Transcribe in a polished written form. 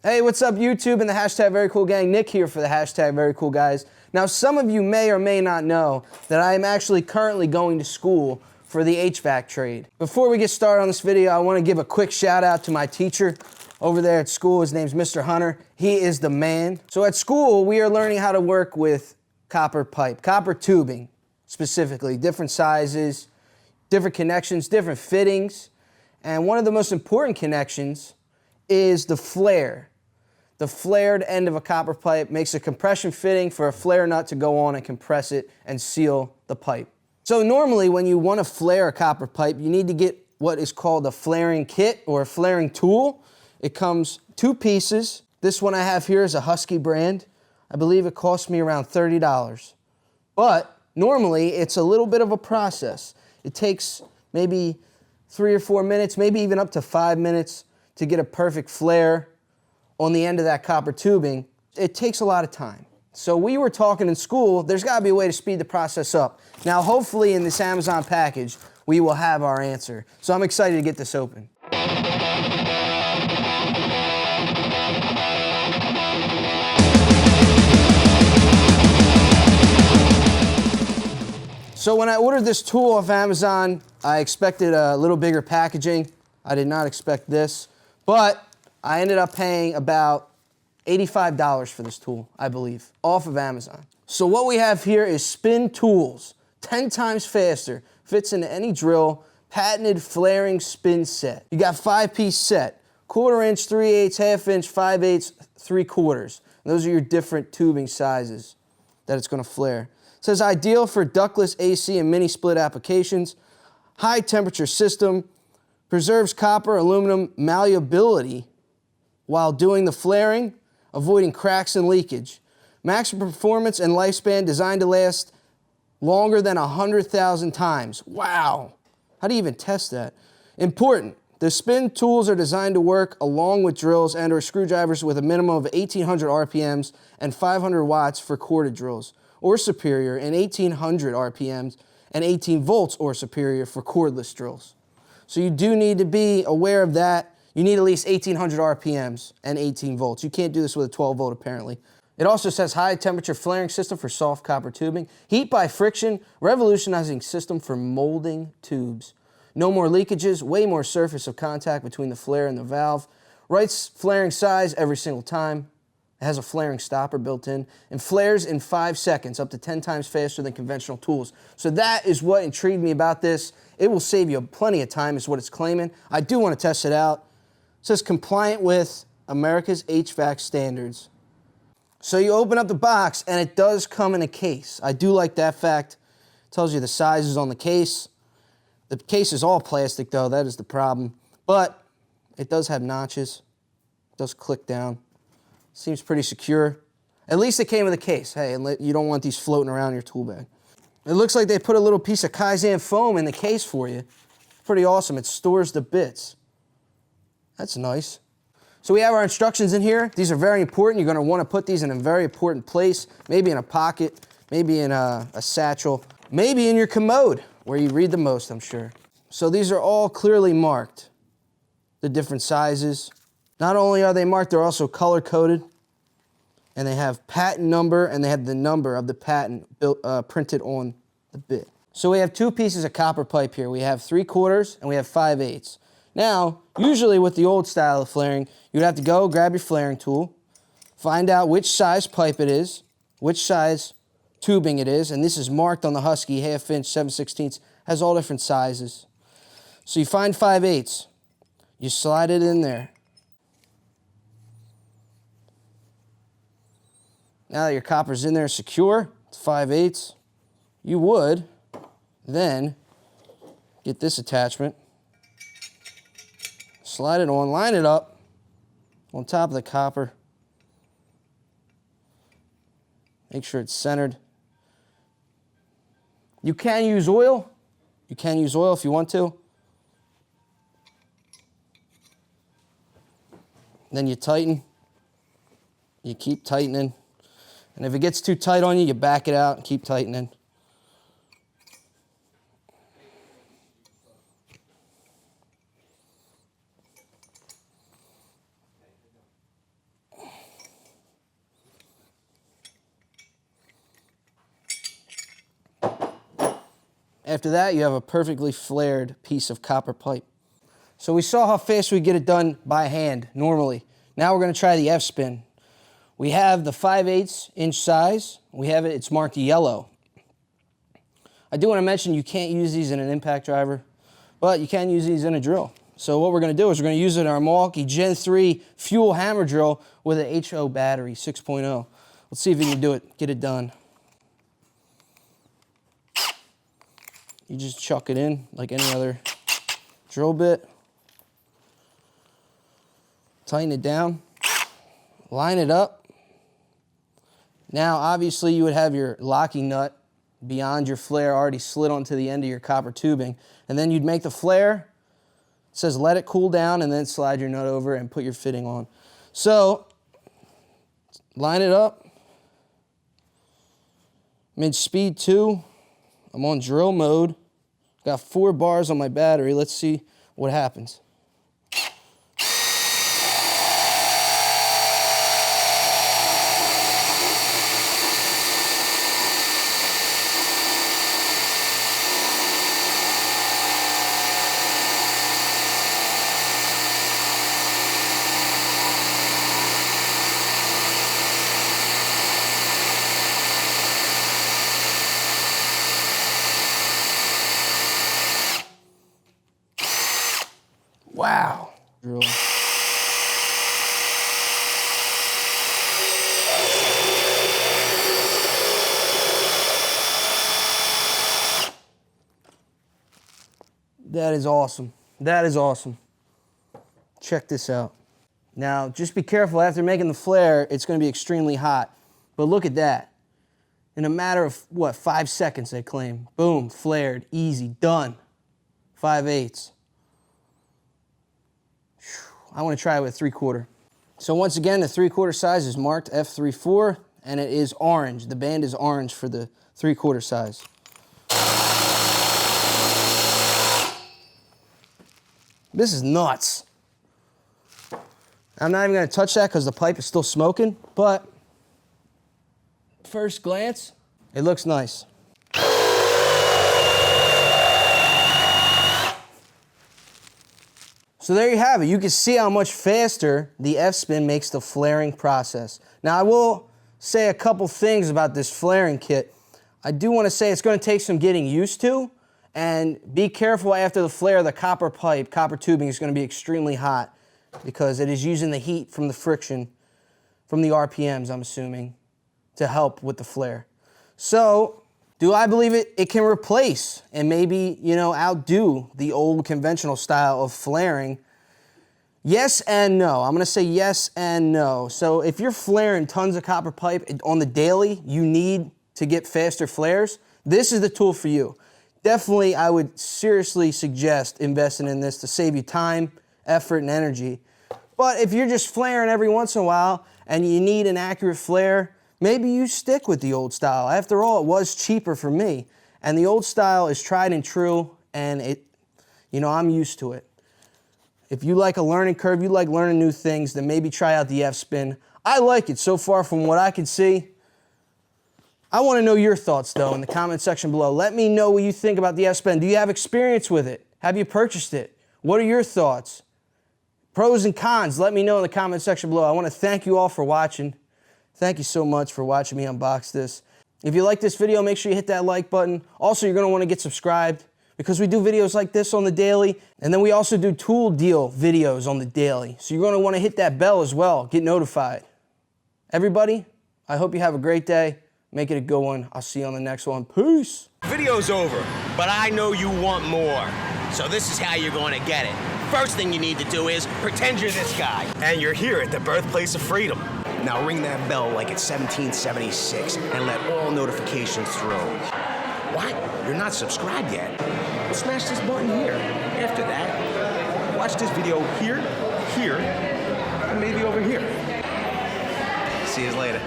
Hey, what's up YouTube and the hashtag Very Cool Gang? Nick here for the hashtag Very Cool Guys. Now, some of you may or may not know that I am actually currently going to school for the HVAC trade. Before we get started on this video, I want to give a quick shout out to my teacher over there at school. His name's Mr. Hunter. He is the man. So at school, we are learning how to work with copper pipe, copper tubing specifically, different sizes, different connections, different fittings. And one of the most important connections is the flare. The flared end of a copper pipe makes a compression fitting for a flare nut to go on and compress it and seal the pipe. So normally when you want to flare a copper pipe, you need to get what is called a flaring kit or a flaring tool. It comes 2 pieces. This one I have here is a Husky brand. I believe it cost me around $30. But normally it's a little bit of a process. It takes maybe 3 or 4 minutes, maybe even up to 5 minutes to get a perfect flare on the end of that copper tubing. It takes a lot of time. So we were talking in school, there's gotta be a way to speed the process up. Now hopefully in this Amazon package, we will have our answer. So I'm excited to get this open. So when I ordered this tool off Amazon, I expected a little bigger packaging. I did not expect this, but I ended up paying about $85 for this tool, I believe, off of Amazon. So what we have here is Spin Tools, 10 times faster, fits into any drill, patented flaring spin set. You got 5-piece set, 1/4 inch, 3/8, 1/2 inch, 5/8, 3/4. Those are your different tubing sizes that it's gonna flare. It says ideal for ductless AC and mini split applications, high temperature system, preserves copper, aluminum malleability while doing the flaring, avoiding cracks and leakage. Maximum performance and lifespan designed to last longer than 100,000 times. Wow. How do you even test that? Important. The spin tools are designed to work along with drills and or screwdrivers with a minimum of 1800 RPMs and 500 watts for corded drills or superior, and 1800 RPMs and 18 volts or superior for cordless drills. So you do need to be aware of that. You need at least 1800 RPMs and 18 volts. You can't do this with a 12 volt apparently. It also says high temperature flaring system for soft copper tubing. Heat by friction, revolutionizing system for molding tubes. No more leakages, way more surface of contact between the flare and the valve. Right flaring size every single time. It has a flaring stopper built in and flares in 5 seconds, up to 10 times faster than conventional tools. So that is what intrigued me about this. It will save you plenty of time is what it's claiming. I do want to test it out. It says compliant with America's HVAC standards. So you open up the box and it does come in a case. I do like that fact. It tells you the sizes on the case. The case is all plastic though, that is the problem. But it does have notches. It does click down. Seems pretty secure. At least it came with a case. Hey, you don't want these floating around your tool bag. It looks like they put a little piece of Kaizen foam in the case for you. Pretty awesome. It stores the bits. That's nice. So we have our instructions in here. These are very important. You're going to want to put these in a very important place, maybe in a pocket, maybe in a satchel, maybe in your commode where you read the most, I'm sure. So these are all clearly marked, the different sizes. Not only are they marked, they're also color-coded, and they have patent number, and they have the number of the patent printed on the bit. So we have 2 pieces of copper pipe here. We have 3/4 and we have 5/8. Now, usually with the old style of flaring, you'd have to go grab your flaring tool, find out which size pipe it is, which size tubing it is, and this is marked on the Husky, 1/2 inch, 7/16, has all different sizes. So you find 5/8, you slide it in there. Now that your copper's in there secure, it's 5/8, you would then get this attachment, slide it on, line it up on top of the copper. Make sure it's centered. You can use oil. You can use oil if you want to. Then you tighten. You keep tightening. And if it gets too tight on you, you back it out and keep tightening. After that, you have a perfectly flared piece of copper pipe. So we saw how fast we get it done by hand, normally. Now we're gonna try the F-spin. We have the 5/8 inch size. We have it, it's marked yellow. I do wanna mention you can't use these in an impact driver, but you can use these in a drill. So what we're gonna do is we're gonna use it in our Milwaukee Gen 3 fuel hammer drill with an HO battery, 6.0. Let's see if we can do it, get it done. You just chuck it in like any other drill bit. Tighten it down, line it up. Now, obviously, you would have your locking nut beyond your flare already slid onto the end of your copper tubing. And then you'd make the flare. It says let it cool down and then slide your nut over and put your fitting on. So, line it up. I'm in speed 2. I'm on drill mode. Got 4 bars on my battery. Let's see what happens. Wow. Drill. That is awesome. That is awesome. Check this out. Now, just be careful after making the flare, it's going to be extremely hot. But look at that. In a matter of, what, 5 seconds, they claim. Boom, flared, easy, done. 5/8. I want to try it with 3/4. So once again, the 3/4 size is marked F34, and it is orange. The band is orange for the 3/4 size. This is nuts. I'm not even going to touch that because the pipe is still smoking, but first glance, it looks nice. So there you have it. You can see how much faster the F-spin makes the flaring process. Now I will say a couple things about this flaring kit. I do want to say it's going to take some getting used to, and be careful after the flare. The copper pipe, copper tubing is going to be extremely hot because it is using the heat from the friction, from the RPMs, I'm assuming, to help with the flare. So, do I believe it can replace and maybe, outdo the old conventional style of flaring? Yes and no. I'm gonna say yes and no. So if you're flaring tons of copper pipe on the daily, you need to get faster flares, this is the tool for you. Definitely, I would seriously suggest investing in this to save you time, effort, and energy. But if you're just flaring every once in a while and you need an accurate flare, maybe you stick with the old style. After all, it was cheaper for me. And the old style is tried and true, and I'm used to it. If you like a learning curve, you like learning new things, then maybe try out the F-spin. I like it so far from what I can see. I want to know your thoughts, though, in the comment section below. Let me know what you think about the F-spin. Do you have experience with it? Have you purchased it? What are your thoughts? Pros and cons, let me know in the comment section below. I want to thank you all for watching. Thank you so much for watching me unbox this. If you like this video, make sure you hit that like button. Also, you're going to want to get subscribed because we do videos like this on the daily, and then we also do tool deal videos on the daily. So you're going to want to hit that bell as well, get notified. Everybody, I hope you have a great day. Make it a good one. I'll see you on the next one. Peace. Video's over, but I know you want more. So this is how you're going to get it. First thing you need to do is pretend you're this guy. And you're here at the birthplace of freedom. Now ring that bell like it's 1776 and let all notifications through. What? You're not subscribed yet? Well, smash this button here. After that, watch this video here, and maybe over here. See you later.